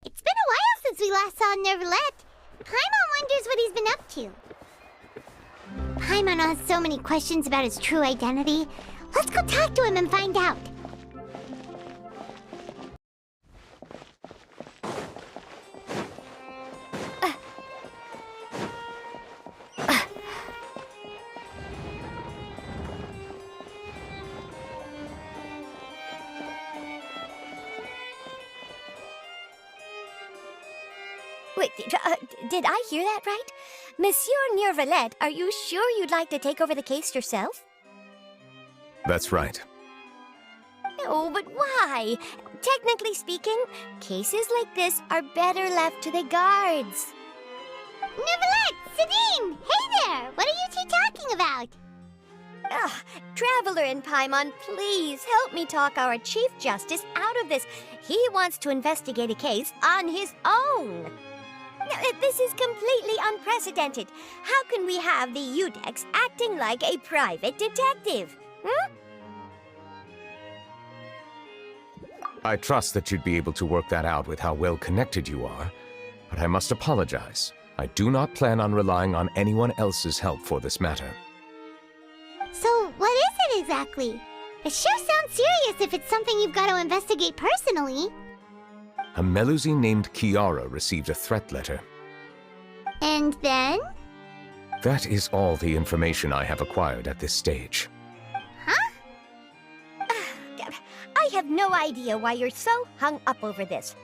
It's been a while since we last saw Neuvillete. Paimon wonders what he's been up to. Paimon has so many questions about his true identity. Let's go talk to him and find out. Wait, did I hear that right? Monsieur Neuvillete, are you sure you'd like to take over the case yourself? That's right. No, but why? Technically speaking, cases like this are better left to the guards. Neuvillete! Sidine! Hey there! What are you two talking about? Ugh, Traveler and Paimon, please help me talk our Chief Justice out of this. He wants to investigate a case on his own. Now, this is completely unprecedented. How can we have the Udex acting like a private detective? I trust that you'd be able to work that out with how well connected you are, but I must apologize. I do not plan on relying on anyone else's help for this matter. So, what is it exactly? It sure sounds serious if it's something you've got to investigate personally. A Melusine named Kiara received a threat letter. And then? That is all the information I have acquired at this stage. Huh? I have no idea why you're so hung up over this.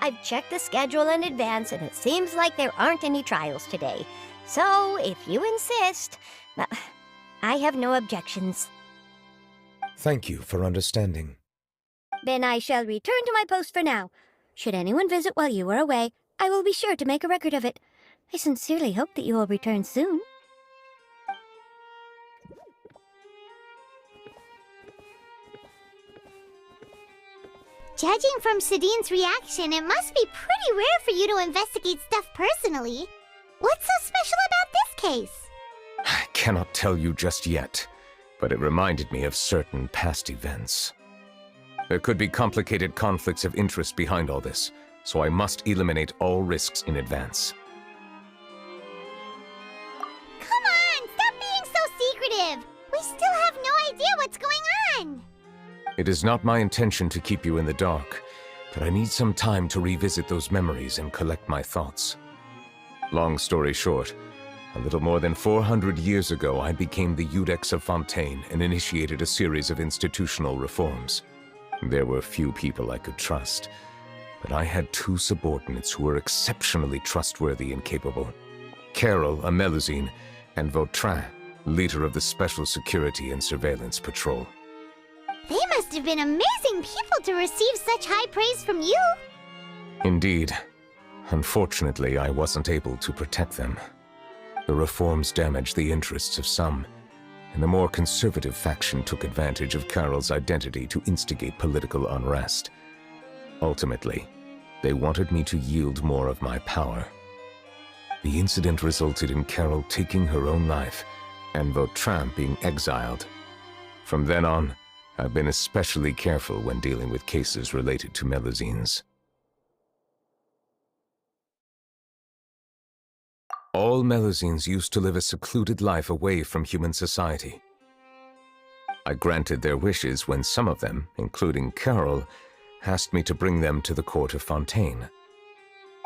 I've checked the schedule in advance, and it seems like there aren't any trials today. So, if you insist, I have no objections. Thank you for understanding. Then I shall return to my post for now. Should anyone visit while you are away, I will be sure to make a record of it. I sincerely hope that you will return soon. Judging from Sidine's reaction, it must be pretty rare for you to investigate stuff personally. What's so special about this case? I cannot tell you just yet, but it reminded me of certain past events. There could be complicated conflicts of interest behind all this, so I must eliminate all risks in advance. Come on! Stop being so secretive! We still have no idea what's going on! It is not my intention to keep you in the dark, but I need some time to revisit those memories and collect my thoughts. Long story short, a little more than 400 years ago I became the Udex of Fontaine and initiated a series of institutional reforms. There were few people I could trust, but I had two subordinates who were exceptionally trustworthy and capable. Carol, a Melusine, and Vautrin, leader of the Special Security and Surveillance Patrol. They must have been amazing people to receive such high praise from you! Indeed. Unfortunately, I wasn't able to protect them. The reforms damaged the interests of some, and the more conservative faction took advantage of Carol's identity to instigate political unrest. Ultimately, they wanted me to yield more of my power. The incident resulted in Carol taking her own life, and Vautrin being exiled. From then on, I've been especially careful when dealing with cases related to Melusines. All Melusines used to live a secluded life away from human society. I granted their wishes when some of them, including Carol, asked me to bring them to the court of Fontaine.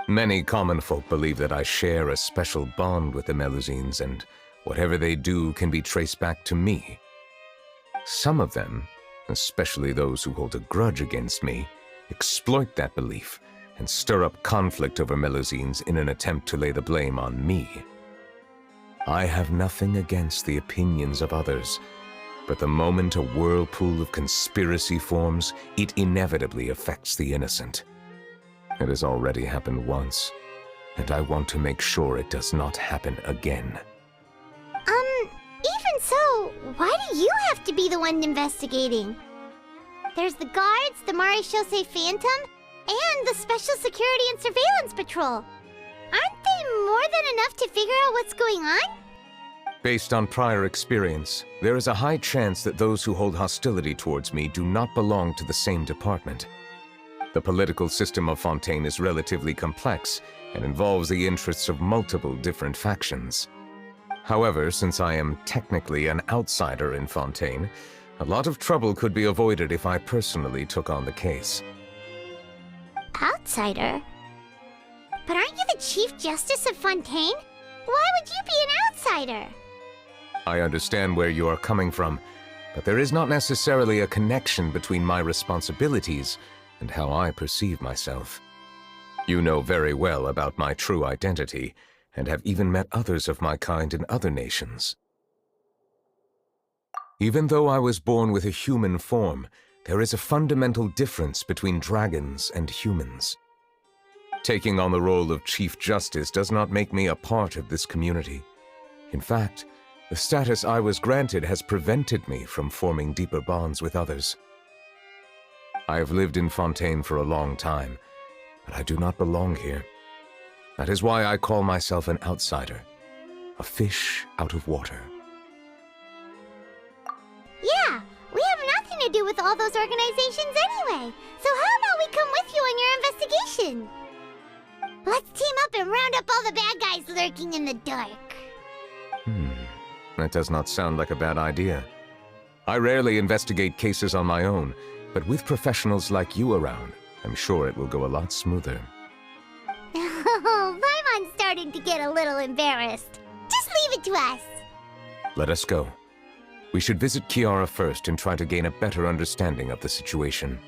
Many common folk believe that I share a special bond with the Melusines, and whatever they do can be traced back to me. Some of them, especially those who hold a grudge against me, exploit that belief and stir up conflict over Melusines in an attempt to lay the blame on me. I have nothing against the opinions of others, but the moment a whirlpool of conspiracy forms, it inevitably affects the innocent. It has already happened once, and I want to make sure it does not happen again. Even so, why do you have to be the one investigating? There's the guards, the Maréchaussée Phantom, and the Special Security and Surveillance Patrol. Aren't they more than enough to figure out what's going on? Based on prior experience, there is a high chance that those who hold hostility towards me do not belong to the same department. The political system of Fontaine is relatively complex and involves the interests of multiple different factions. However, since I am technically an outsider in Fontaine, a lot of trouble could be avoided if I personally took on the case. Outsider? But aren't you the Chief Justice of Fontaine? Why would you be an outsider? I understand where you are coming from, but there is not necessarily a connection between my responsibilities and how I perceive myself. You know very well about my true identity, and have even met others of my kind in other nations. Even though I was born with a human form, there is a fundamental difference between dragons and humans. Taking on the role of Chief Justice does not make me a part of this community. In fact, the status I was granted has prevented me from forming deeper bonds with others. I have lived in Fontaine for a long time, but I do not belong here. That is why I call myself an outsider, a fish out of water. Yeah, we have nothing to do with all those organizations anyway. So how about we come with you on your investigation? Let's team up and round up all the bad guys lurking in the dark. That does not sound like a bad idea. I rarely investigate cases on my own, but with professionals like you around, I'm sure it will go a lot smoother. Oh, Paimon's starting to get a little embarrassed. Just leave it to us. Let us go. We should visit Kiara first and try to gain a better understanding of the situation.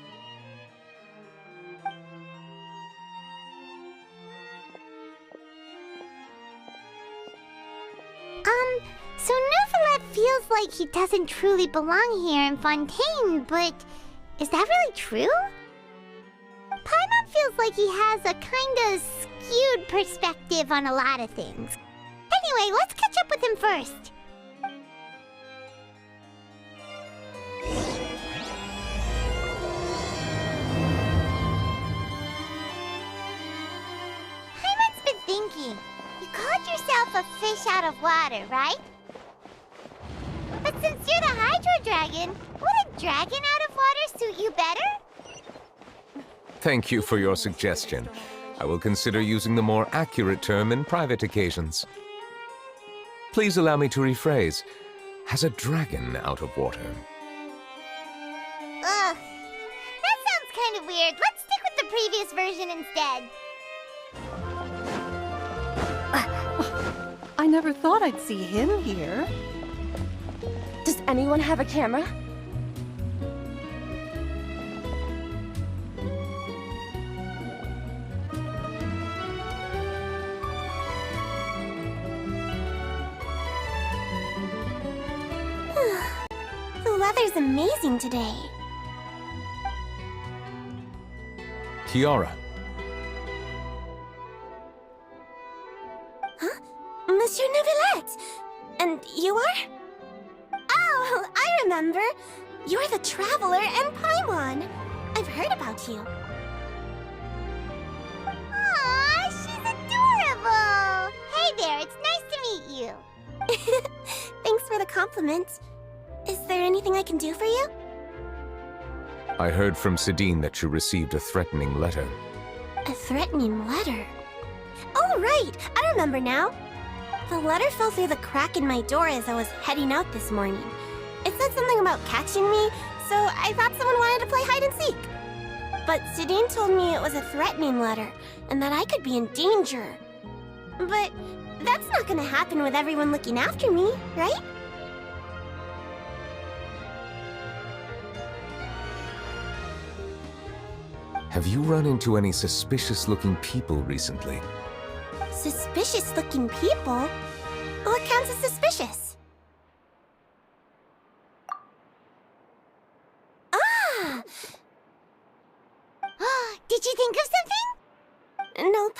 So Neuvillete feels like he doesn't truly belong here in Fontaine, but is that really true? Paimon feels like he has a kinda skewed perspective on a lot of things. Anyway, let's catch up with him first. Paimon's been thinking. You called yourself a fish out of water, right? But since you're the Hydro Dragon, would a dragon out of water suit you better? Thank you for your suggestion. I will consider using the more accurate term in private occasions. Please allow me to rephrase. Has a dragon out of water? Ugh. That sounds kind of weird. Let's stick with the previous version instead. I never thought I'd see him here. Does anyone have a camera? The weather's amazing today. Kiara. Huh? Monsieur Neuvillete! And you are? Oh, I remember. You're the Traveler and Paimon. I've heard about you. Aw, she's adorable! Hey there, it's nice to meet you. Thanks for the compliment. Is there anything I can do for you? I heard from Sidine that you received a threatening letter. A threatening letter? Oh, right! I remember now. The letter fell through the crack in my door as I was heading out this morning. It said something about catching me, so I thought someone wanted to play hide and seek. But Sidine told me it was a threatening letter, and that I could be in danger. But that's not gonna happen with everyone looking after me, right? Have you run into any suspicious-looking people recently? Suspicious-looking people? What counts as suspicious? Ah! Did you think of something? Nope.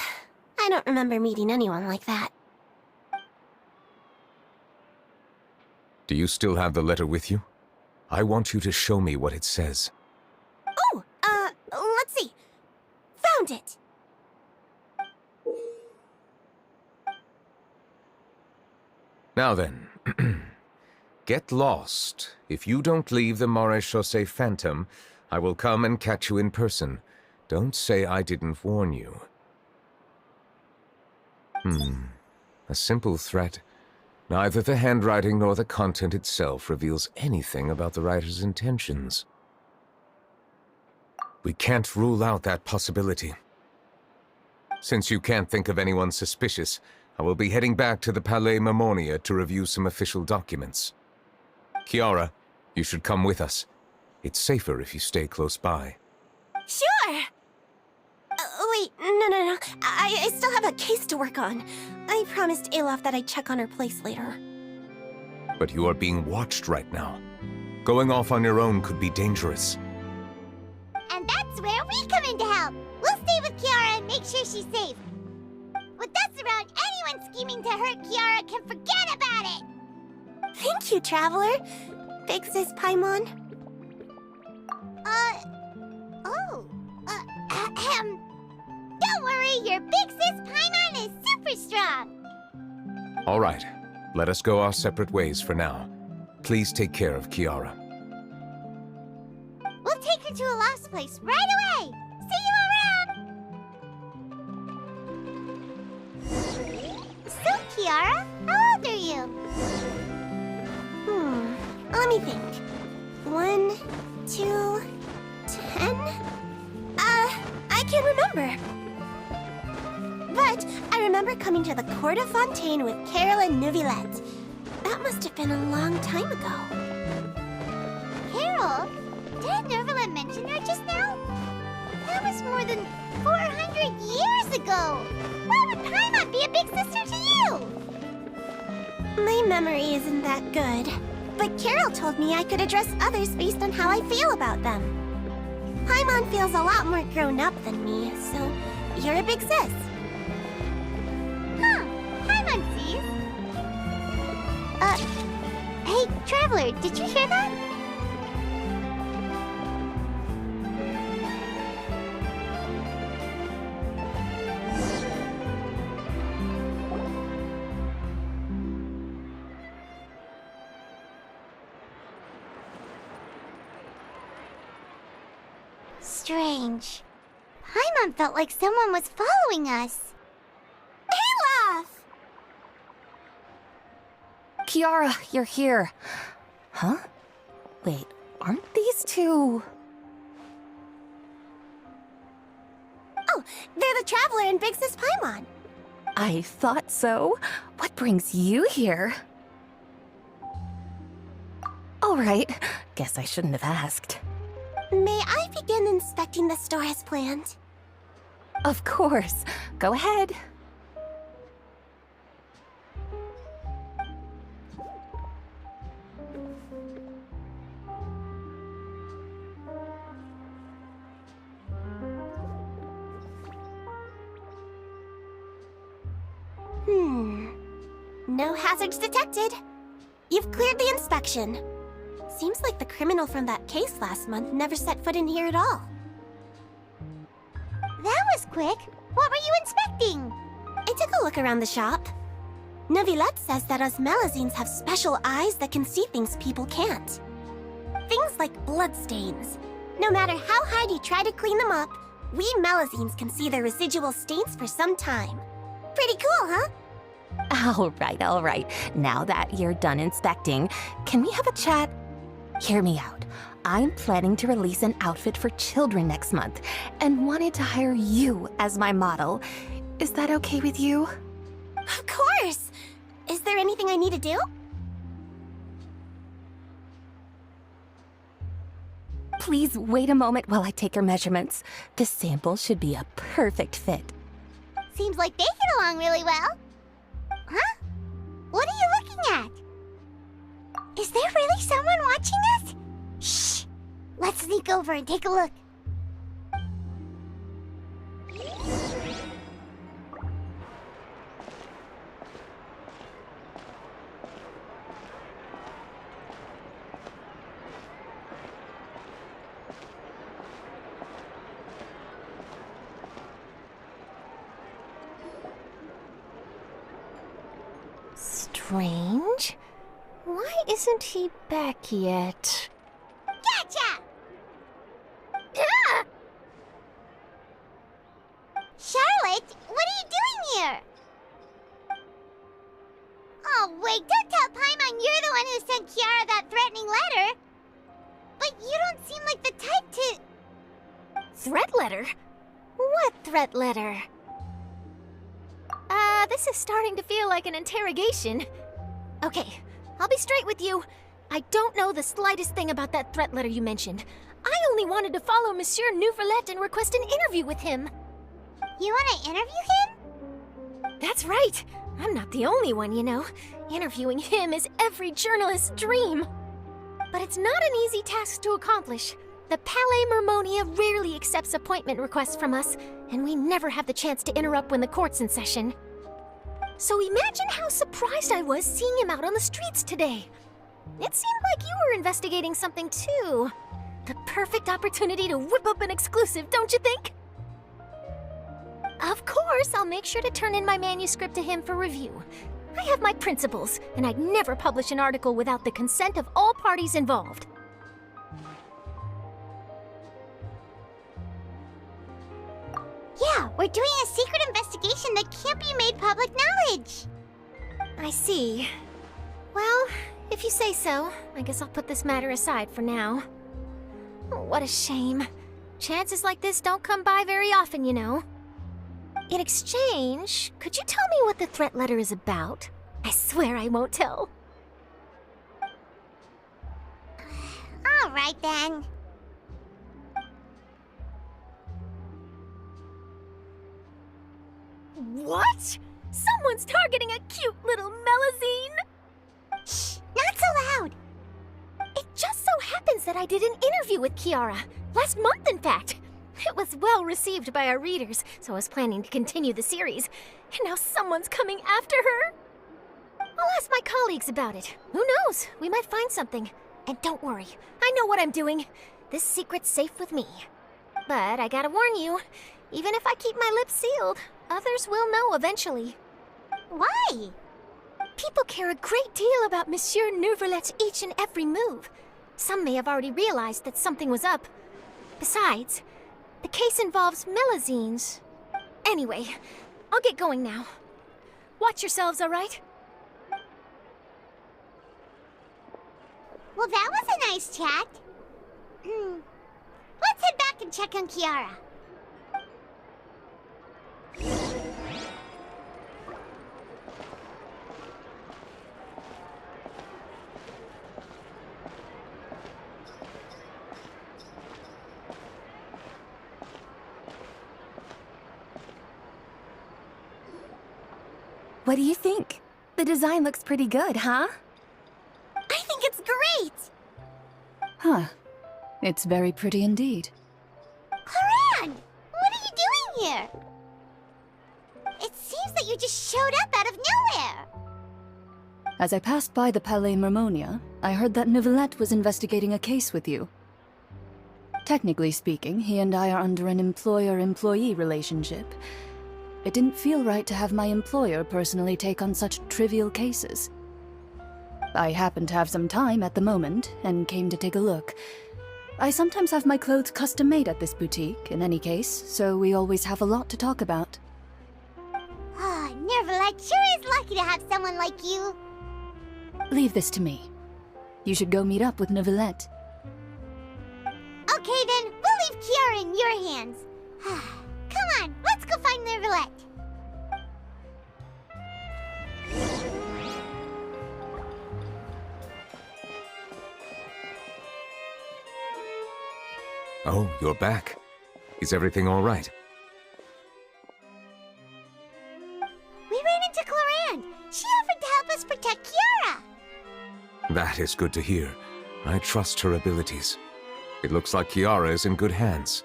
I don't remember meeting anyone like that. Do you still have the letter with you? I want you to show me what it says. Oh, let's see. Found it! Now then, Get lost. If you don't leave the Maréchaussée Phantom, I will come and catch you in person. Don't say I didn't warn you. A simple threat. Neither the handwriting nor the content itself reveals anything about the writer's intentions. We can't rule out that possibility. Since you can't think of anyone suspicious, I will be heading back to the Palais Mermonia to review some official documents. Kiara, you should come with us. It's safer if you stay close by. Sure! Wait, no. I still have a case to work on. I promised Alof that I'd check on her place later. But you are being watched right now. Going off on your own could be dangerous. And that's where we come in to help. We'll stay with Kiara and make sure she's safe. With us around, anyone scheming to hurt Kiara can forget about it! Thank you, Traveler. Big Sis Paimon. Don't worry, your Big Sis Paimon is super strong! All right, let us go our separate ways for now. Please take care of Kiara. We'll take her to a lost place right away! See you around! So, Kiara, how old are you? Let me think. 1, 2, 10? I can't remember. But I remember coming to the Court of Fontaine with Carol and Neuvillete. That must have been a long time ago. Carol? Did Neuvillete mention her just now? That was more than 400 years ago! Why would Paimon be a big sister to you? My memory isn't that good. But Carol told me I could address others based on how I feel about them. Paimon feels a lot more grown up than me, so you're a big sis. Huh, Paimon sees. Hey, Traveler, did you hear that? Strange. Paimon felt like someone was following us. Alof! Kiara, you're here. Huh? Wait, aren't these two... Oh, they're the Traveler and Big Sis Paimon. I thought so. What brings you here? All right, guess I shouldn't have asked. May I begin inspecting the store as planned? Of course. Go ahead. No hazards detected. You've cleared the inspection. Seems like the criminal from that case last month never set foot in here at all. That was quick. What were you inspecting? I took a look around the shop. Neuvillete says that us Melazines have special eyes that can see things people can't. Things like bloodstains. No matter how hard you try to clean them up, we Melazines can see their residual stains for some time. Pretty cool, huh? All right. Now that you're done inspecting, can we have a chat? Hear me out. I'm planning to release an outfit for children next month and wanted to hire you as my model. Is that okay with you? Of course! Is there anything I need to do? Please wait a moment while I take your measurements. This sample should be a perfect fit. Seems like they get along really well. Huh? What are you looking at? Is there really someone watching us? Shh! Let's sneak over and take a look. Strange. Why isn't he back yet? Gotcha! Ah! Charlotte, what are you doing here? Oh, wait, don't tell Paimon you're the one who sent Kiara that threatening letter. But you don't seem like the type to... Threat letter? What threat letter? This is starting to feel like an interrogation. Okay, I'll be straight with you. I don't know the slightest thing about that threat letter you mentioned. I only wanted to follow Monsieur Neuvillete and request an interview with him. You want to interview him? That's right. I'm not the only one, you know. Interviewing him is every journalist's dream. But it's not an easy task to accomplish. The Palais Mermonia rarely accepts appointment requests from us, and we never have the chance to interrupt when the court's in session. So imagine how surprised I was seeing him out on the streets today. It seemed like you were investigating something too. The perfect opportunity to whip up an exclusive, don't you think? Of course, I'll make sure to turn in my manuscript to him for review. I have my principles, and I'd never publish an article without the consent of all parties involved. Yeah, we're doing a secret investigation that can't be made public knowledge. I see. Well, if you say so, I guess I'll put this matter aside for now. Oh, what a shame. Chances like this don't come by very often, you know. In exchange, could you tell me what the threat letter is about? I swear I won't tell. All right, then. What? Someone's targeting a cute little Melazine? Shh, not so loud. It just so happens that I did an interview with Kiara. Last month, in fact. It was well received by our readers, so I was planning to continue the series. And now someone's coming after her. I'll ask my colleagues about it. Who knows? We might find something. And don't worry, I know what I'm doing. This secret's safe with me. But I gotta warn you, even if I keep my lips sealed, others will know eventually. Why? People care a great deal about Monsieur Neuvillette's each and every move. Some may have already realized that something was up. Besides, the case involves Melazines. Anyway, I'll get going now. Watch yourselves, all right? Well, that was a nice chat. Let's head back and check on Kiara. What do you think? The design looks pretty good, huh? I think it's great! Huh. It's very pretty indeed. Cloran! What are you doing here? It seems that you just showed up out of nowhere. As I passed by the Palais Mermonia, I heard that Neuvillete was investigating a case with you. Technically speaking, he and I are under an employer-employee relationship. It didn't feel right to have my employer personally take on such trivial cases. I happen to have some time at the moment, and came to take a look. I sometimes have my clothes custom-made at this boutique, in any case, so we always have a lot to talk about. Ah, Neuvillete sure is lucky to have someone like you. Leave this to me. You should go meet up with Neuvillete. Okay then, we'll leave Kiara in your hands. Come on, let's go find Neuvillete. Oh, you're back. Is everything all right? We ran into Cloran. She offered to help us protect Kiara. That is good to hear. I trust her abilities. It looks like Kiara is in good hands.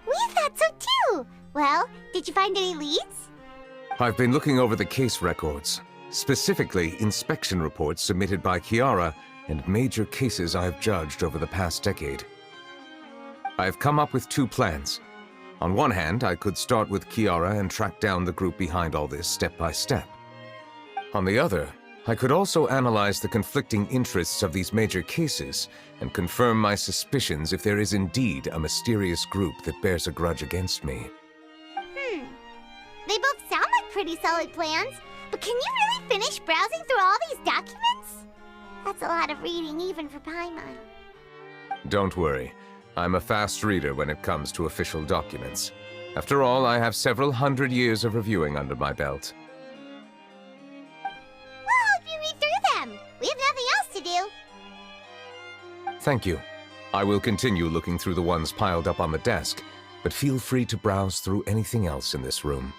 We thought so too. Well, did you find any leads? I've been looking over the case records, specifically inspection reports submitted by Kiara and major cases I have judged over the past decade. I have come up with two plans. On one hand, I could start with Kiara and track down the group behind all this step by step. On the other, I could also analyze the conflicting interests of these major cases and confirm my suspicions if there is indeed a mysterious group that bears a grudge against me. They both sound like pretty solid plans, but can you really finish browsing through all these documents? That's a lot of reading even for Paimon. Don't worry. I'm a fast reader when it comes to official documents. After all, I have several hundred years of reviewing under my belt. Well, I hope you read through them. We have nothing else to do. Thank you. I will continue looking through the ones piled up on the desk, but feel free to browse through anything else in this room.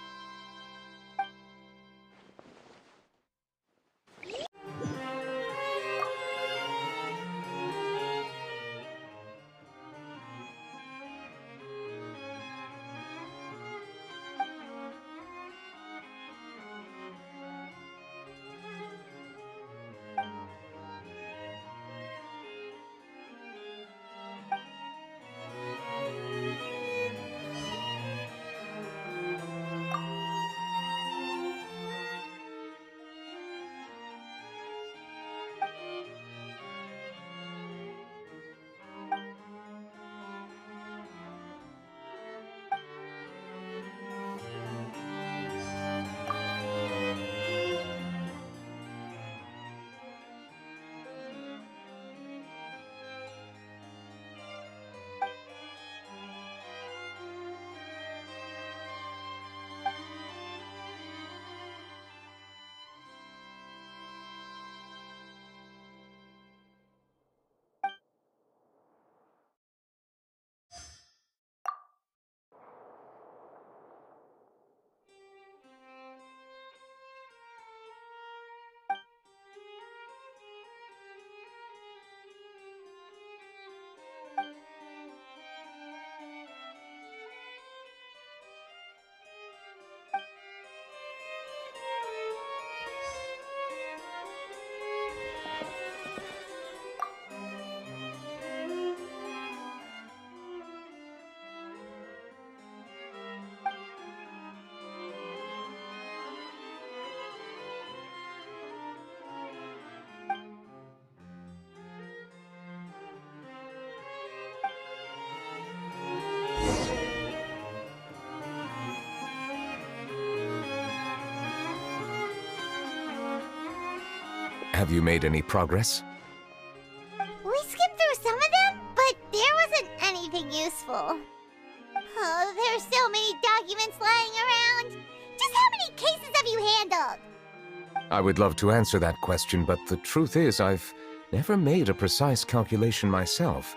Have you made any progress? We skimmed through some of them, but there wasn't anything useful. Oh, there's so many documents lying around. Just how many cases have you handled? I would love to answer that question, but the truth is I've never made a precise calculation myself.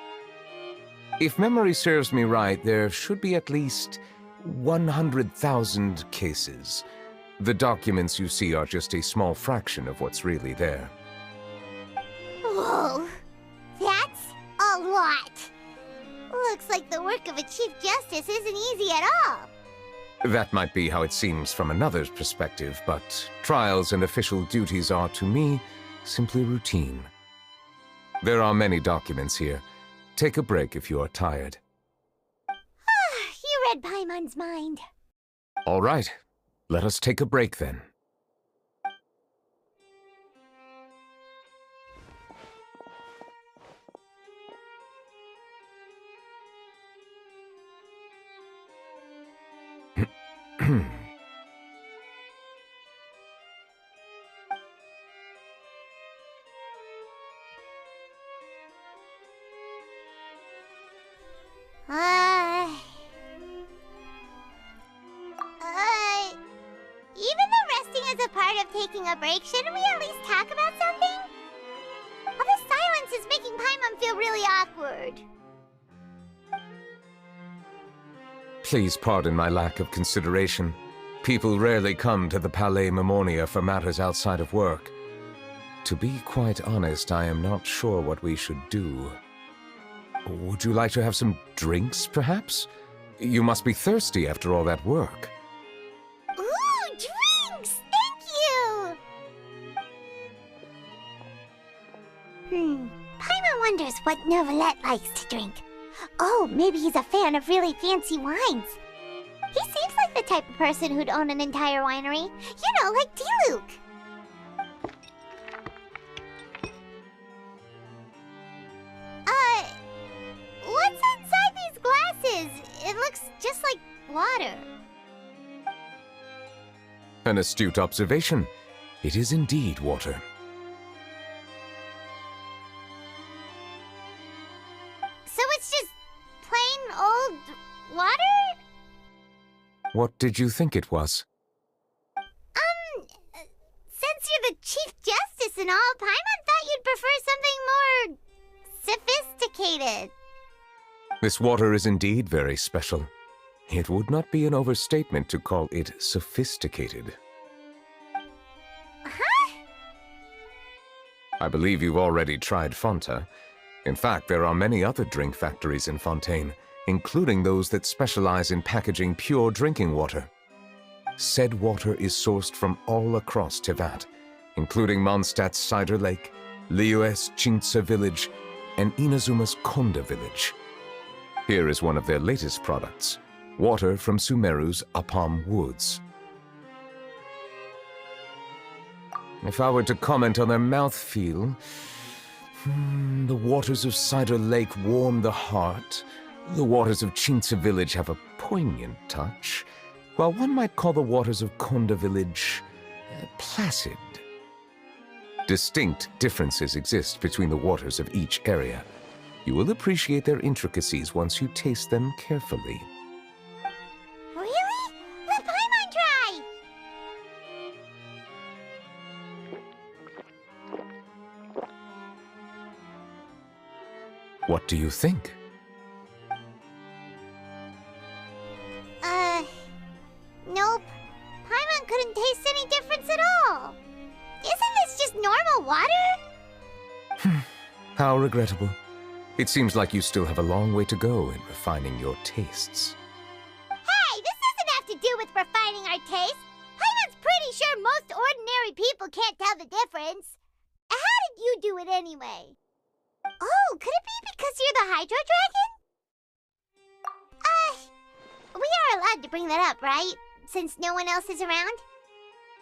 If memory serves me right, there should be at least 100,000 cases. The documents you see are just a small fraction of what's really there. Whoa, that's a lot. Looks like the work of a Chief Justice isn't easy at all. That might be how it seems from another's perspective, but trials and official duties are, to me, simply routine. There are many documents here. Take a break if you are tired. You read Paimon's mind. All right. Let us take a break then. Even though resting is a part of taking a break, shouldn't we at least talk about something? All this silence is making Paimon feel really awkward. Please pardon my lack of consideration. People rarely come to the Palais Mermonia for matters outside of work. To be quite honest, I am not sure what we should do. Would you like to have some drinks, perhaps? You must be thirsty after all that work. Ooh, drinks! Thank you! Paimon wonders what Neuvillete likes to drink. Oh, maybe he's a fan of really fancy wines. He seems like the type of person who'd own an entire winery. You know, like D-Luke. An astute observation. It is indeed water. So it's just plain old water? What did you think it was? Since you're the Chief Justice and all, Paimon thought you'd prefer something more sophisticated. This water is indeed very special. It would not be an overstatement to call it sophisticated. Huh? I believe you've already tried Fonta. In fact, there are many other drink factories in Fontaine, including those that specialize in packaging pure drinking water. Said water is sourced from all across Teyvat, including Mondstadt's Cider Lake, Liyue's Chintsa village, and Inazuma's Konda village. Here is one of their latest products, water from Sumeru's Apam Woods. If I were to comment on their mouthfeel, the waters of Cider Lake warm the heart, the waters of Chintsa village have a poignant touch, while one might call the waters of Konda village placid. Distinct differences exist between the waters of each area. You will appreciate their intricacies once you taste them carefully. Really? Let Paimon try! What do you think? Nope. Paimon couldn't taste any difference at all. Isn't this just normal water? How regrettable. It seems like you still have a long way to go in refining your tastes. Hey, this doesn't have to do with refining our taste. Paimon's pretty sure most ordinary people can't tell the difference. How did you do it anyway? Oh, could it be because you're the Hydro Dragon? We are allowed to bring that up, right? Since no one else is around?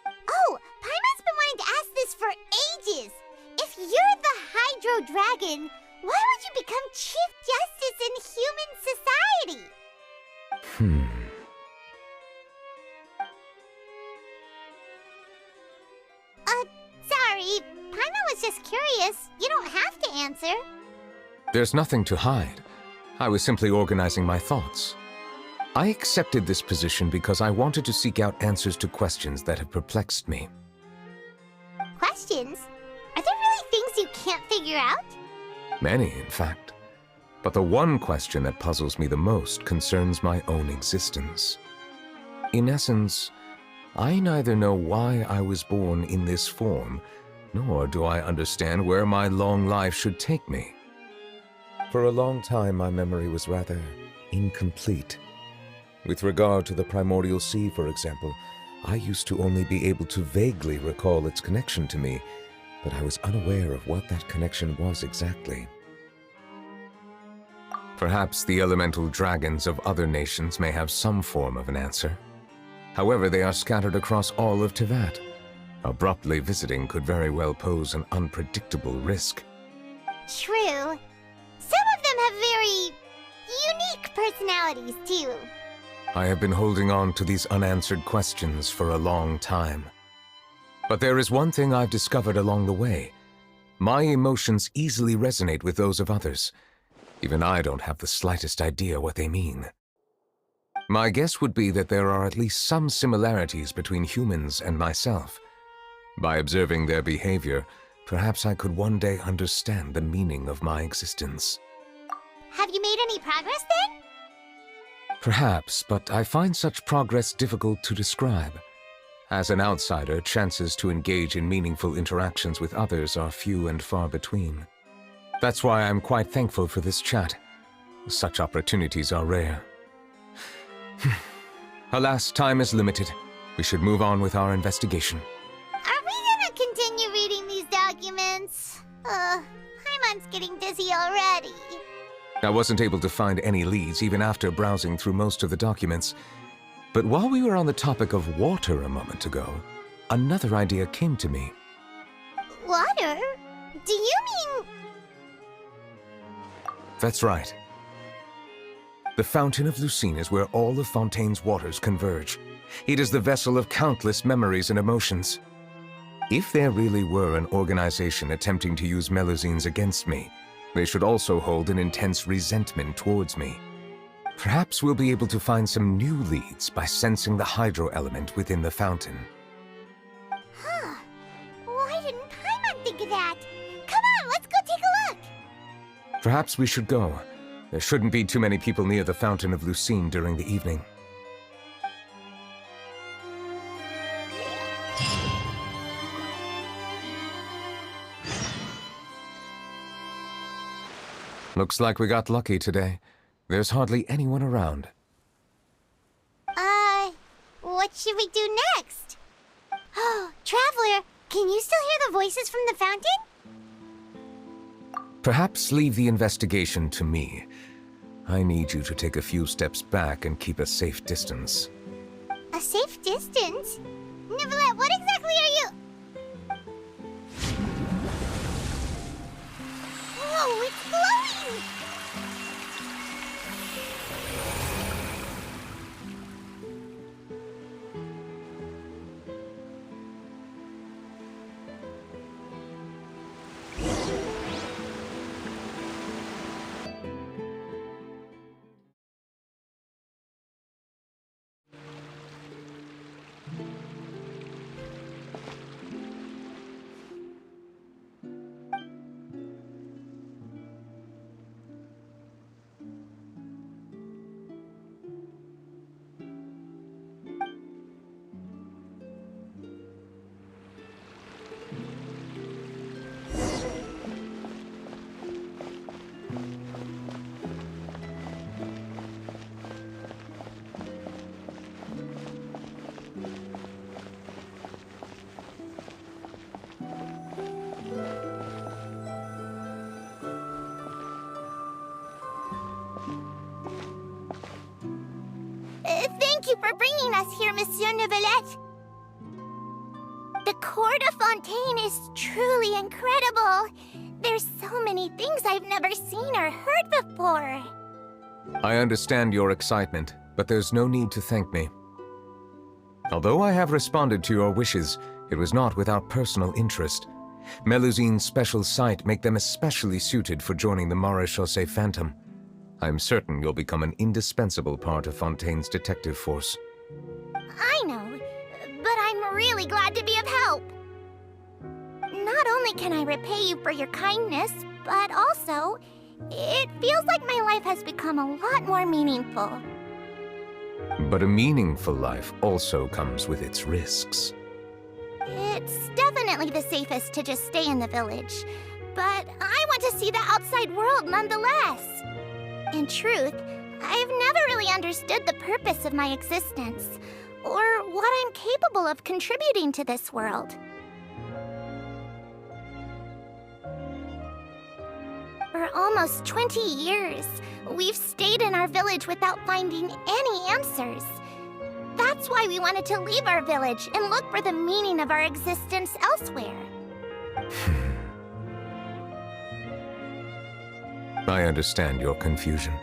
Oh, Paimon's been wanting to ask this for ages. If you're the Hydro Dragon, why would you become Chief Justice in human society? Sorry. Paimon was just curious. You don't have to answer. There's nothing to hide. I was simply organizing my thoughts. I accepted this position because I wanted to seek out answers to questions that have perplexed me. Questions? Are there really things you can't figure out? Many, in fact. But the one question that puzzles me the most concerns my own existence. In essence, I neither know why I was born in this form, nor do I understand where my long life should take me. For a long time, my memory was rather incomplete. With regard to the primordial sea, for example, I used to only be able to vaguely recall its connection to me, but I was unaware of what that connection was exactly. Perhaps the elemental dragons of other nations may have some form of an answer. However, they are scattered across all of Teyvat. Abruptly visiting could very well pose an unpredictable risk. True. Some of them have very unique personalities, too. I have been holding on to these unanswered questions for a long time. But there is one thing I've discovered along the way. My emotions easily resonate with those of others. Even I don't have the slightest idea what they mean. My guess would be that there are at least some similarities between humans and myself. By observing their behavior, perhaps I could one day understand the meaning of my existence. Have you made any progress then? Perhaps, but I find such progress difficult to describe. As an outsider, chances to engage in meaningful interactions with others are few and far between. That's why I'm quite thankful for this chat. Such opportunities are rare. Alas, time is limited. We should move on with our investigation. Are we gonna continue reading these documents? Paimon's getting dizzy already. I wasn't able to find any leads even after browsing through most of the documents. But while we were on the topic of water a moment ago, another idea came to me. Water? Do you mean... That's right. The Fountain of Lucine is where all of Fontaine's waters converge. It is the vessel of countless memories and emotions. If there really were an organization attempting to use Melusines against me, they should also hold an intense resentment towards me. Perhaps we'll be able to find some new leads by sensing the hydro element within the fountain. Huh. Why didn't Paimon think of that? Come on, let's go take a look! Perhaps we should go. There shouldn't be too many people near the Fountain of Lucine during the evening. Looks like we got lucky today. There's hardly anyone around. What should we do next? Oh, Traveler, can you still hear the voices from the fountain? Perhaps leave the investigation to me. I need you to take a few steps back and keep a safe distance. A safe distance? Neuvillete, what exactly are you... Whoa, it's glowing! Thank you for bringing us here, Monsieur Neuvillete. The Court of Fontaine is truly incredible. There's so many things I've never seen or heard before. I understand your excitement, but there's no need to thank me. Although I have responded to your wishes, it was not without personal interest. Melusine's special sight make them especially suited for joining the Maréchaussée Phantom. I'm certain you'll become an indispensable part of Fontaine's detective force. I know, but I'm really glad to be of help. Not only can I repay you for your kindness, but also, it feels like my life has become a lot more meaningful. But a meaningful life also comes with its risks. It's definitely the safest to just stay in the village, but I want to see the outside world nonetheless. In truth, I've never really understood the purpose of my existence, or what I'm capable of contributing to this world. For almost 20 years, we've stayed in our village without finding any answers. That's why we wanted to leave our village and look for the meaning of our existence elsewhere. I understand your confusion.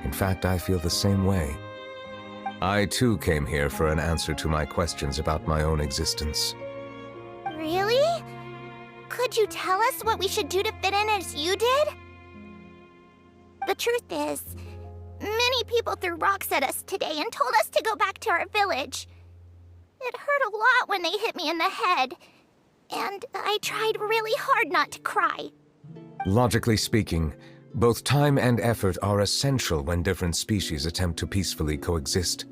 In fact, I feel the same way. I too came here for an answer to my questions about my own existence. Really? Could you tell us what we should do to fit in as you did? The truth is, many people threw rocks at us today and told us to go back to our village. It hurt a lot when they hit me in the head, and I tried really hard not to cry. Logically speaking, both time and effort are essential when different species attempt to peacefully coexist.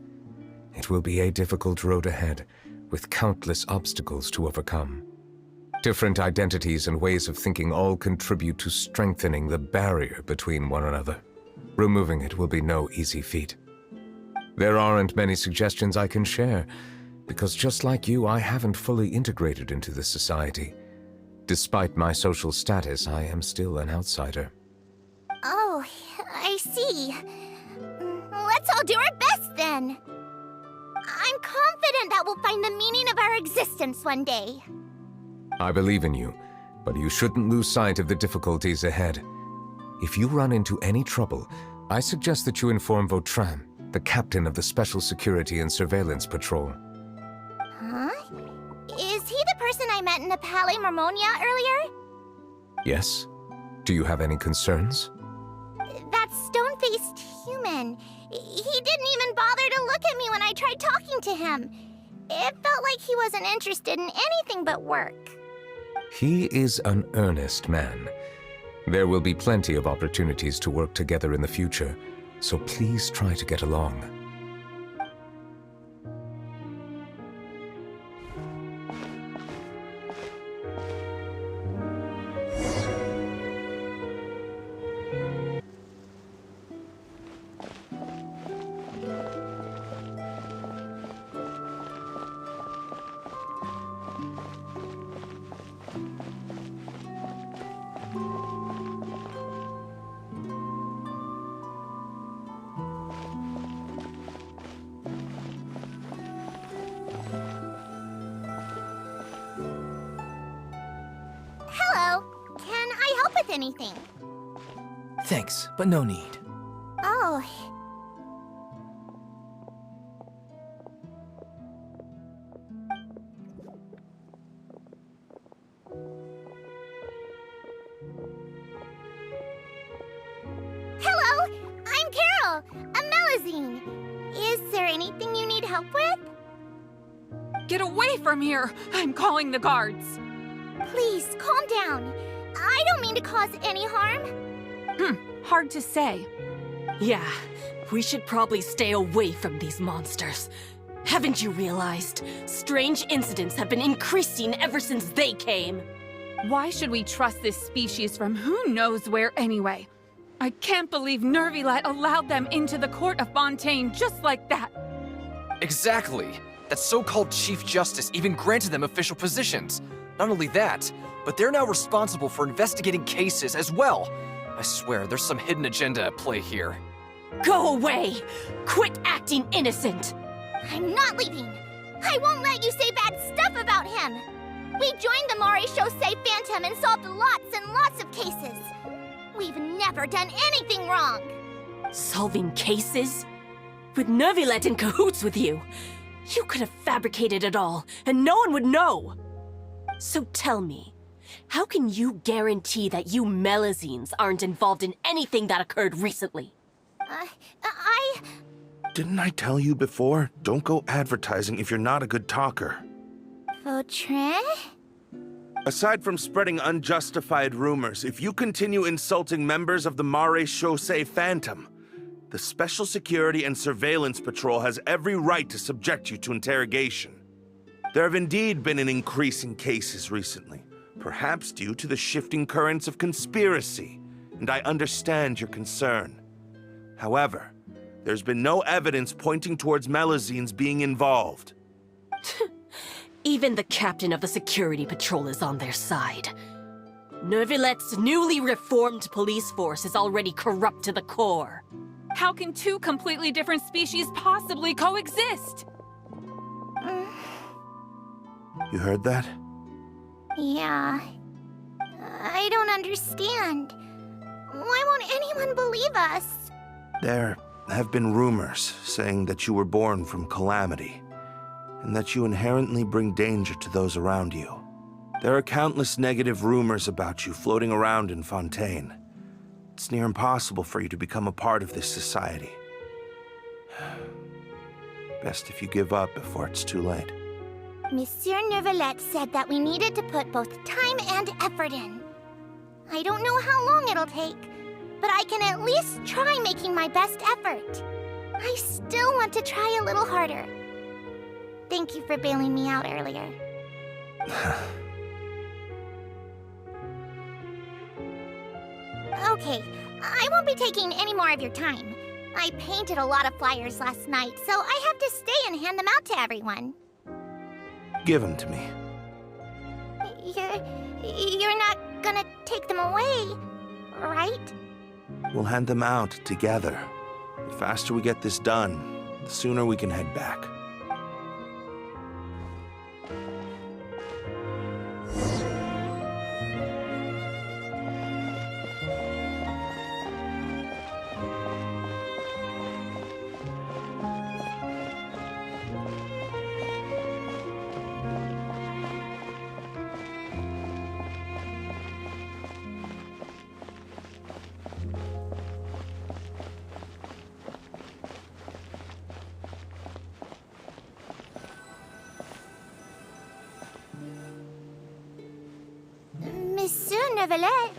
It will be a difficult road ahead, with countless obstacles to overcome. Different identities and ways of thinking all contribute to strengthening the barrier between one another. Removing it will be no easy feat. There aren't many suggestions I can share, because just like you, I haven't fully integrated into this society. Despite my social status, I am still an outsider. Oh, I see. Let's all do our best then. I'm confident that we'll find the meaning of our existence one day. I believe in you, but you shouldn't lose sight of the difficulties ahead. If you run into any trouble, I suggest that you inform Vautrin. the captain of the Special Security and Surveillance Patrol. Huh? Is he the person I met in the Palais Marmonia earlier? Yes? Do you have any concerns? That stone-faced human. He didn't even bother to look at me when I tried talking to him. It felt like he wasn't interested in anything but work. He is an earnest man. There will be plenty of opportunities to work together in the future, so please try to get along. Hello. Can I help with anything? Thanks, but no need. Oh. Hello, I'm Carol, a Melazine. Is there anything you need help with? Get away from here! I'm calling the guards! Please, calm down. I don't mean to cause any harm. Hard to say. Yeah, we should probably stay away from these monsters. Haven't you realized? Strange incidents have been increasing ever since they came. Why should we trust this species from who knows where anyway? I can't believe Neuvillete allowed them into the court of Fontaine just like that. Exactly! That so-called Chief Justice even granted them official positions. Not only that, but they're now responsible for investigating cases as well. I swear, there's some hidden agenda at play here. Go away! Quit acting innocent! I'm not leaving. I won't let you say bad stuff about him. We joined the Maréchaussée Phantom and solved lots and lots of cases. We've never done anything wrong. Solving cases? With Neuvillete in cahoots with you? You could have fabricated it all, and no one would know! So tell me, how can you guarantee that you Melazines aren't involved in anything that occurred recently? Didn't I tell you before? Don't go advertising if you're not a good talker. Vautrin? Aside from spreading unjustified rumors, if you continue insulting members of the Maréchaussée Phantom, the Special Security and Surveillance Patrol has every right to subject you to interrogation. There have indeed been an increase in cases recently, perhaps due to the shifting currents of conspiracy, and I understand your concern. However, there's been no evidence pointing towards Melazines being involved. Even the captain of the security patrol is on their side. Neuvillette's newly reformed police force is already corrupt to the core. How can two completely different species possibly coexist? You heard that? Yeah. I don't understand. Why won't anyone believe us? There have been rumors saying that you were born from calamity, and that you inherently bring danger to those around you. There are countless negative rumors about you floating around in Fontaine. It's near impossible for you to become a part of this society. Best if you give up before it's too late. Monsieur Neuvillete said that we needed to put both time and effort in. I don't know how long it'll take, but I can at least try making my best effort. I still want to try a little harder. Thank you for bailing me out earlier. Okay, I won't be taking any more of your time. I painted a lot of flyers last night, so I have to stay and hand them out to everyone. Give them to me. You're not gonna take them away, right? We'll hand them out together. The faster we get this done, the sooner we can head back. Neuvillete.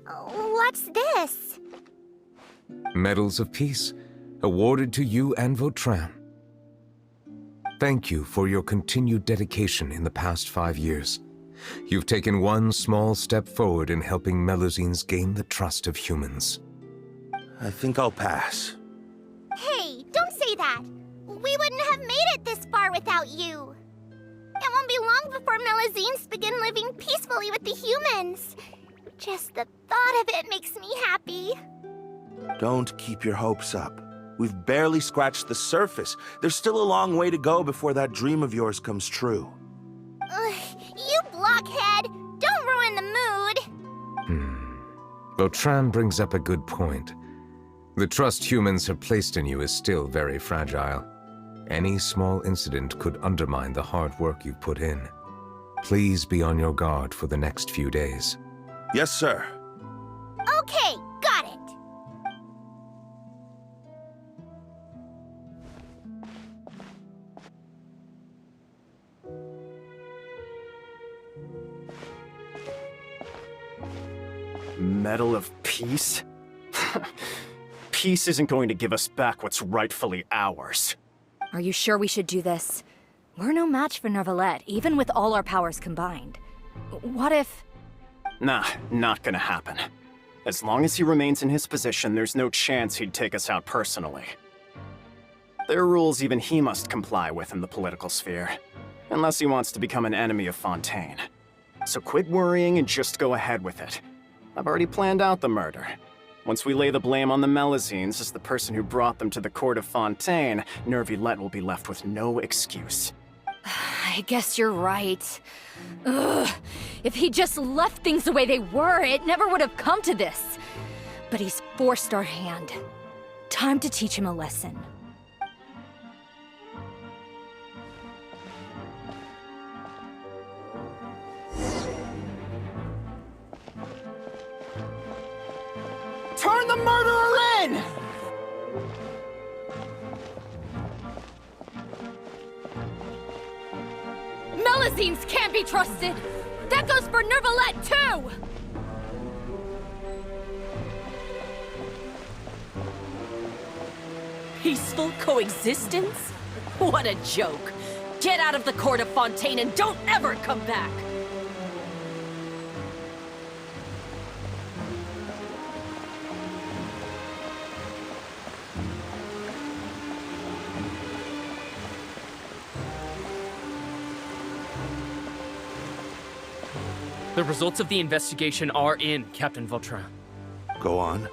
What's this? Medals of Peace, awarded to you and Vautrin. Thank you for your continued dedication in the past 5 years. You've taken one small step forward in helping Melusines gain the trust of humans. I think I'll pass. Hey, don't say that. We wouldn't have made it this far without you. It won't be long before Melusines begin living peacefully with the humans. Just the thought of it makes me happy. Don't keep your hopes up. We've barely scratched the surface. There's still a long way to go before that dream of yours comes true. You blockhead! Don't ruin the mood! Vautrin brings up a good point. The trust humans have placed in you is still very fragile. Any small incident could undermine the hard work you've put in. Please be on your guard for the next few days. Yes, sir. Okay, got it. Medal of Peace? Peace isn't going to give us back what's rightfully ours. Are you sure we should do this? We're no match for Neuvillete, even with all our powers combined. What if... Nah, not gonna happen. As long as he remains in his position, there's no chance he'd take us out personally. There are rules even he must comply with in the political sphere. Unless he wants to become an enemy of Fontaine. So quit worrying and just go ahead with it. I've already planned out the murder. Once we lay the blame on the Melusines as the person who brought them to the court of Fontaine, Neuvillete will be left with no excuse. I guess you're right. Ugh. If he just left things the way they were, it never would have come to this. But he's forced our hand. Time to teach him a lesson. Turn the murderer in! Melusines can't be trusted! That goes for Neuvillete, too! Peaceful coexistence? What a joke. Get out of the court of Fontaine and don't ever come back! The results of the investigation are in, Captain Vautrin. Go on.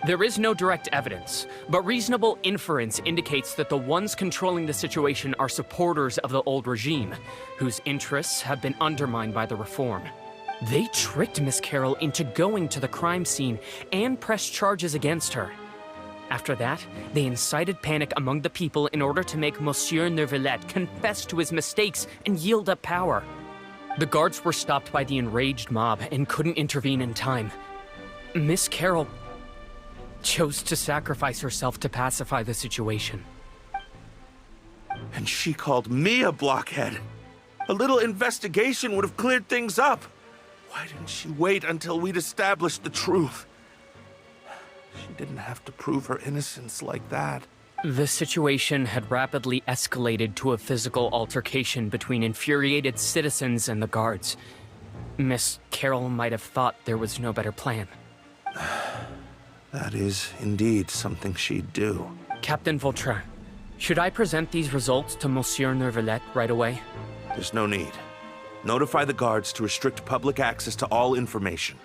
There is no direct evidence, but reasonable inference indicates that the ones controlling the situation are supporters of the old regime, whose interests have been undermined by the reform. They tricked Miss Carroll into going to the crime scene and pressed charges against her. After that, they incited panic among the people in order to make Monsieur Neuvillete confess to his mistakes and yield up power. The guards were stopped by the enraged mob and couldn't intervene in time. Miss Carroll chose to sacrifice herself to pacify the situation. And she called me a blockhead. A little investigation would have cleared things up. Why didn't she wait until we'd established the truth? She didn't have to prove her innocence like that. The situation had rapidly escalated to a physical altercation between infuriated citizens and the guards. Miss Carroll might have thought there was no better plan. That is indeed something she'd do. Captain Vautrin, should I present these results to Monsieur Neuvillete right away? There's no need. Notify the guards to restrict public access to all information.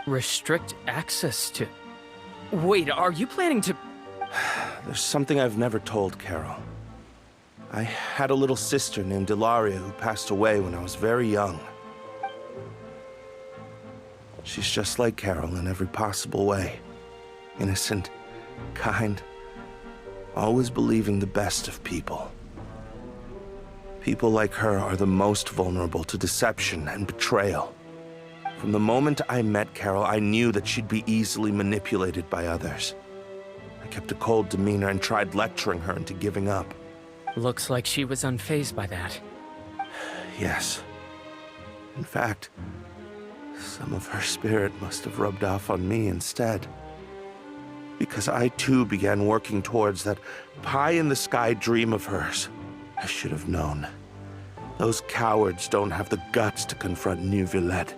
Restrict access to... Wait, are you planning to... There's something I've never told Carol. I had a little sister named Ilaria who passed away when I was very young. She's just like Carol in every possible way. Innocent, kind, always believing the best of people. People like her are the most vulnerable to deception and betrayal. From the moment I met Carol, I knew that she'd be easily manipulated by others. I kept a cold demeanor and tried lecturing her into giving up. Looks like she was unfazed by that. Yes. In fact, Some of her spirit must have rubbed off on me instead. Because I too began working towards that pie-in-the-sky dream of hers. I should have known. Those cowards don't have the guts to confront Neuvillete.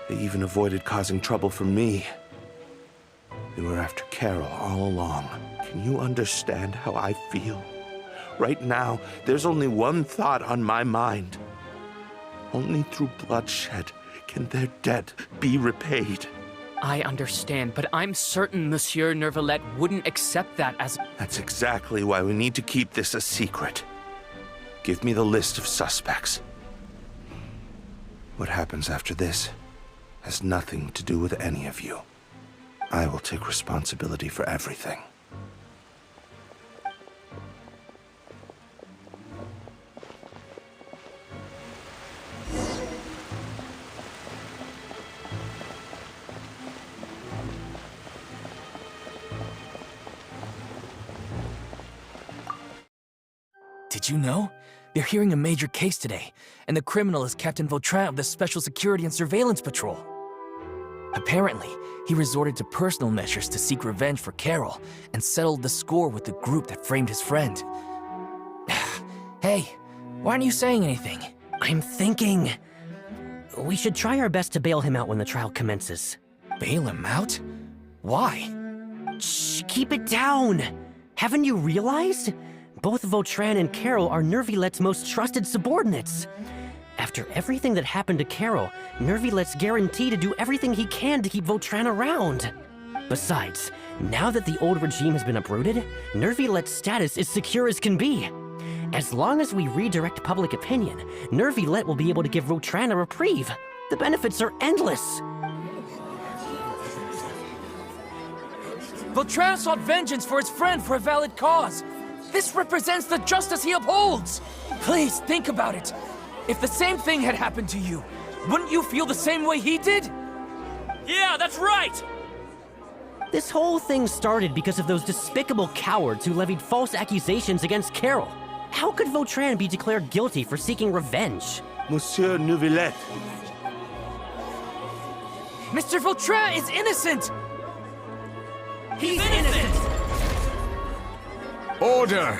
They even avoided causing trouble for me. They were after Carol all along. Can you understand how I feel? Right now, there's only one thought on my mind. Only through bloodshed can their debt be repaid. I understand, but I'm certain Monsieur Neuvillete wouldn't accept that as... That's exactly why we need to keep this a secret. Give me the list of suspects. What happens after this has nothing to do with any of you. I will take responsibility for everything. Did you know? They're hearing a major case today, and the criminal is Captain Vautrin of the Special Security and Surveillance Patrol. Apparently, he resorted to personal measures to seek revenge for Carol and settled the score with the group that framed his friend. Hey, why aren't you saying anything? I'm thinking... we should try our best to bail him out when the trial commences. Bail him out? Why? Shh, keep it down! Haven't you realized? Both Vautrin and Carol are Neuvillette's most trusted subordinates. After everything that happened to Carol, Neuvillette's guaranteed to do everything he can to keep Vautrin around. Besides, now that the old regime has been uprooted, Neuvillette's status is secure as can be. As long as we redirect public opinion, Neuvillete will be able to give Vautrin a reprieve. The benefits are endless. Vautrin sought vengeance for his friend for a valid cause. This represents the justice he upholds! Please, think about it. If the same thing had happened to you, wouldn't you feel the same way he did? Yeah, that's right! This whole thing started because of those despicable cowards who levied false accusations against Carol. How could Vautrin be declared guilty for seeking revenge? Monsieur Neuvillete. Mr. Vautrin is innocent! He's innocent! Order!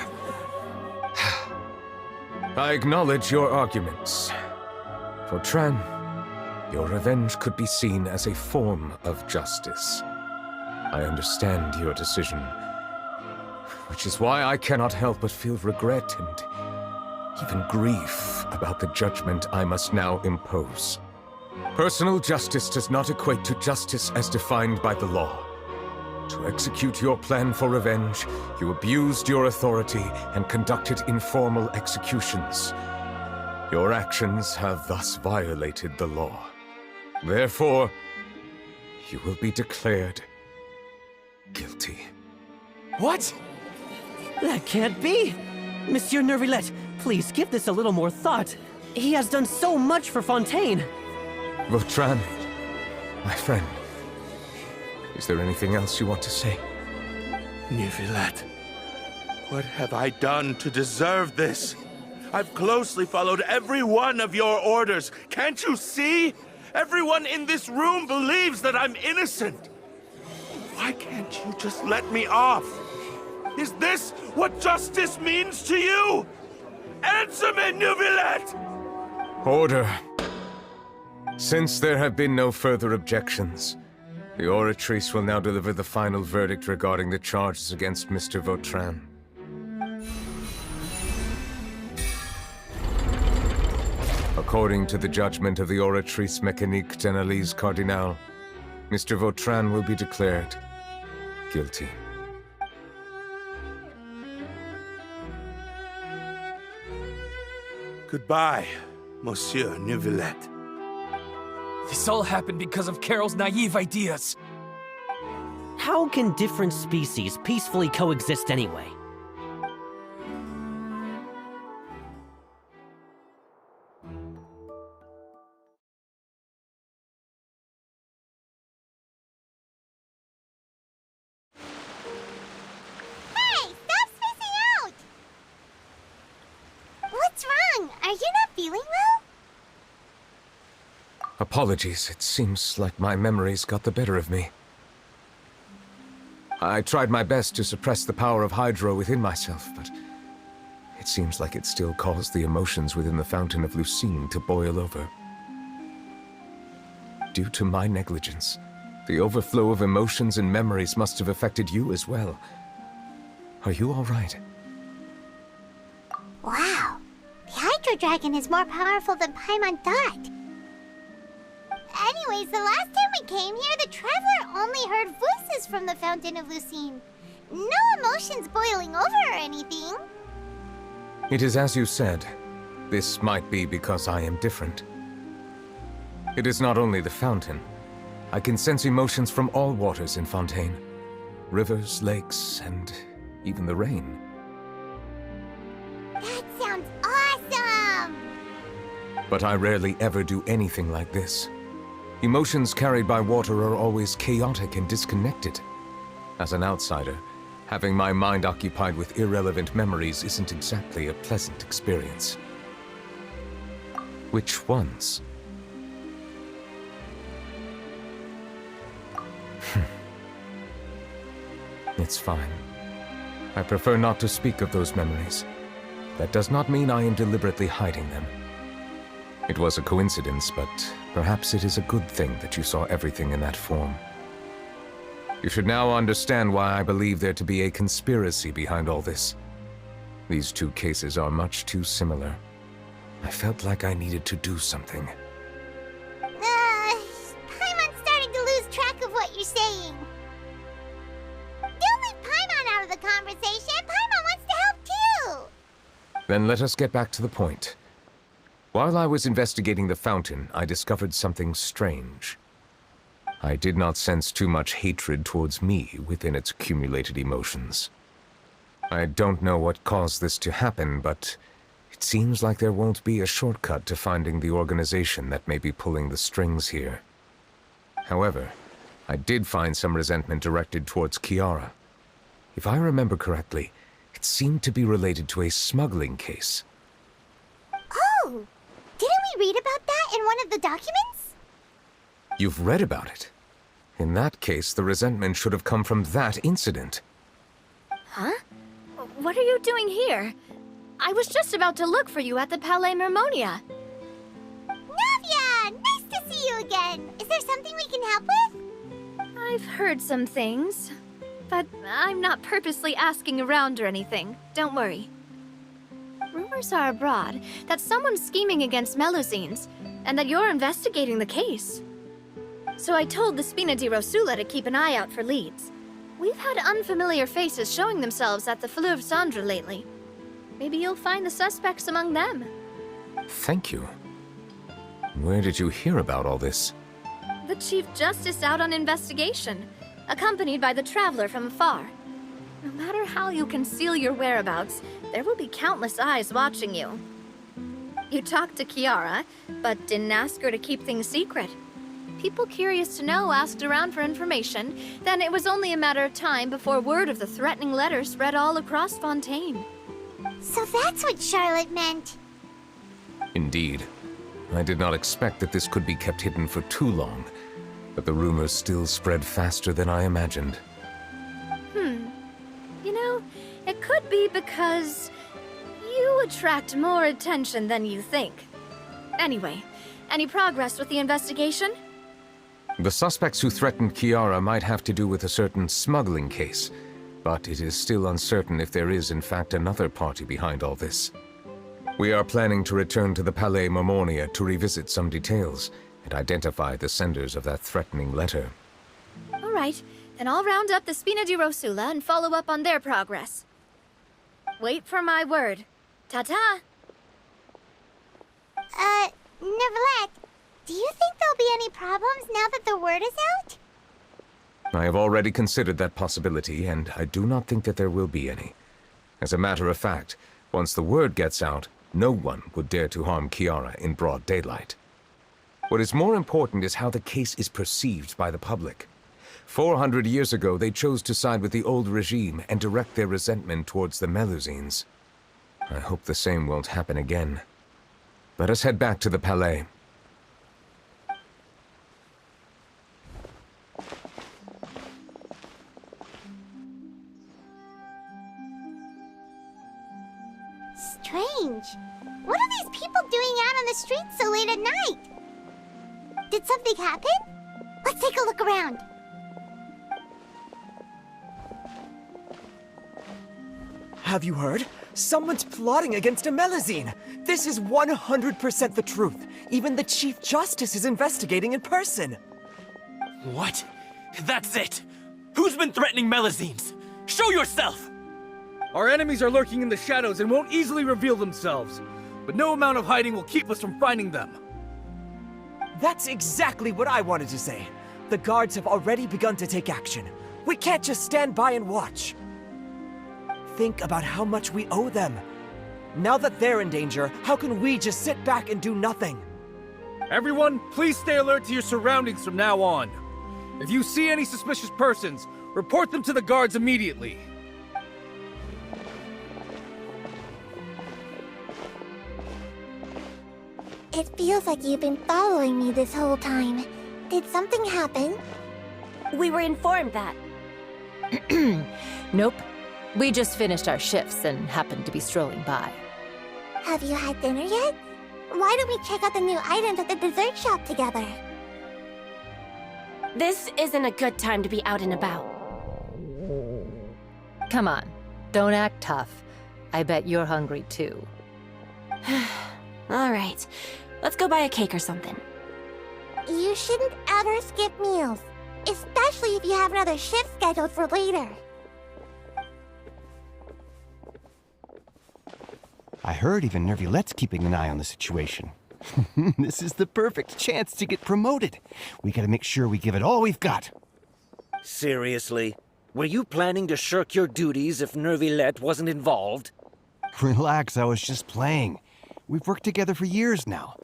I acknowledge your arguments. Vautrin, your revenge could be seen as a form of justice. I understand your decision, which is why I cannot help but feel regret and even grief about the judgment I must now impose. Personal justice does not equate to justice as defined by the law. To execute your plan for revenge, you abused your authority and conducted informal executions. Your actions have thus violated the law. Therefore, you will be declared guilty. What? That can't be! Monsieur Neuvillete, please give this a little more thought. He has done so much for Fontaine. Vautrin, my friend. Is there anything else you want to say? Neuvillete, what have I done to deserve this? I've closely followed every one of your orders. Can't you see? Everyone in this room believes that I'm innocent. Why can't you just let me off? Is this what justice means to you? Answer me, Neuvillete! Order. Since there have been no further objections, the Oratrice will now deliver the final verdict regarding the charges against Mr. Vautrin. According to the judgment of the Oratrice Mécanique d'Analyse Cardinal, Mr. Vautrin will be declared guilty. Goodbye, Monsieur Neuvillete. This all happened because of Carol's naive ideas. How can different species peacefully coexist anyway? Hey, stop spacing out! What's wrong? Are you not feeling well? Apologies, it seems like my memories got the better of me. I tried my best to suppress the power of Hydro within myself, but it seems like it still caused the emotions within the Fountain of Lucine to boil over. Due to my negligence, the overflow of emotions and memories must have affected you as well. Are you all right? Wow. The Hydro Dragon is more powerful than Paimon thought. Anyways, the last time we came here, the Traveler only heard voices from the Fountain of Lucine. No emotions boiling over or anything. It is as you said. This might be because I am different. It is not only the fountain. I can sense emotions from all waters in Fontaine. Rivers, lakes, and even the rain. That sounds awesome! But I rarely ever do anything like this. Emotions carried by water are always chaotic and disconnected. As an outsider, having my mind occupied with irrelevant memories isn't exactly a pleasant experience. Which ones? It's fine. I prefer not to speak of those memories. That does not mean I am deliberately hiding them. It was a coincidence, but perhaps it is a good thing that you saw everything in that form. You should now understand why I believe there to be a conspiracy behind all this. These two cases are much too similar. I felt like I needed to do something. Paimon's starting to lose track of what you're saying. Don't leave Paimon out of the conversation. Paimon wants to help too. Then let us get back to the point. While I was investigating the fountain, I discovered something strange. I did not sense too much hatred towards me within its accumulated emotions. I don't know what caused this to happen, but it seems like there won't be a shortcut to finding the organization that may be pulling the strings here. However, I did find some resentment directed towards Kiara. If I remember correctly, it seemed to be related to a smuggling case. Oh! Didn't we read about that in one of the documents? You've read about it? In that case, the resentment should have come from that incident. Huh? What are you doing here? I was just about to look for you at the Palais Mermonia. Navia! Nice to see you again! Is there something we can help with? I've heard some things, but I'm not purposely asking around or anything. Don't worry. Rumors are abroad that someone's scheming against Melusines, and that you're investigating the case. So I told the Spina di Rosula to keep an eye out for leads. We've had unfamiliar faces showing themselves at the Fleuve Cendre lately. Maybe you'll find the suspects among them. Thank you. Where did you hear about all this? The Chief Justice out on investigation, accompanied by the Traveler from afar. No matter how you conceal your whereabouts, there will be countless eyes watching you. You talked to Kiara, but didn't ask her to keep things secret. People curious to know asked around for information, then it was only a matter of time before word of the threatening letter spread all across Fontaine. So that's what Charlotte meant. Indeed. I did not expect that this could be kept hidden for too long, but the rumors still spread faster than I imagined. You know, it could be because you attract more attention than you think. Anyway, any progress with the investigation? The suspects who threatened Kiara might have to do with a certain smuggling case, but it is still uncertain if there is in fact another party behind all this. We are planning to return to the Palais Mermonia to revisit some details and identify the senders of that threatening letter. All right, then I'll round up the Spina di Rosula and follow up on their progress. Wait for my word. Ta-ta! Neuvillete, do you think there'll be any problems now that the word is out? I have already considered that possibility, and I do not think that there will be any. As a matter of fact, once the word gets out, no one would dare to harm Kiara in broad daylight. What is more important is how the case is perceived by the public. 400 years ago, they chose to side with the old regime and direct their resentment towards the Melusines. I hope the same won't happen again. Let us head back to the Palais. strange. What are these people doing out on the streets so late at night? Did something happen? Let's take a look around. Have you heard? Someone's plotting against Amelazine! This is 100% the truth. Even the Chief Justice is investigating in person. What? That's it! Who's been threatening Melazines? Show yourself! Our enemies are lurking in the shadows and won't easily reveal themselves. But no amount of hiding will keep us from finding them. That's exactly what I wanted to say. The guards have already begun to take action. We can't just stand by and watch. Think about how much we owe them. Now that they're in danger, how can we just sit back and do nothing? Everyone, please stay alert to your surroundings from now on. If you see any suspicious persons, report them to the guards immediately. It feels like you've been following me this whole time. Did something happen? We were informed that. Nope. We just finished our shifts and happened to be strolling by. Have you had dinner yet? Why don't we check out the new items at the dessert shop together? This isn't a good time to be out and about. Come on, don't act tough. I bet you're hungry too. All right, let's go buy a cake or something. You shouldn't ever skip meals, especially if you have another shift scheduled for later. I heard even Neuvillette's keeping an eye on the situation. This is the perfect chance to get promoted. We gotta make sure we give it all we've got. Seriously? Were you planning to shirk your duties if Neuvillete wasn't involved? Relax, I was just playing. We've worked together for years now.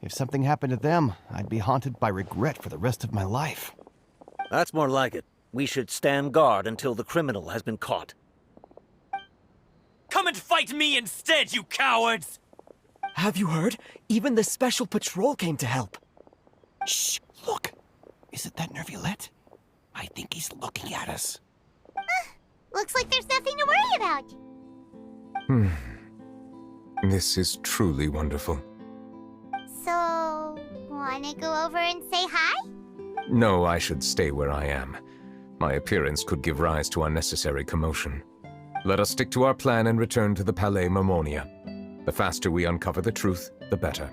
If something happened to them, I'd be haunted by regret for the rest of my life. That's more like it. We should stand guard until the criminal has been caught. Come and fight me instead, you cowards! Have you heard? Even the Special Patrol came to help. Shh, look. Is it that Neuvillette? I think he's looking at us. Looks like there's nothing to worry about. This is truly wonderful. So, wanna go over and say hi? No, I should stay where I am. My appearance could give rise to unnecessary commotion. Let us stick to our plan and return to the Palais Mermonia. The faster we uncover the truth, the better.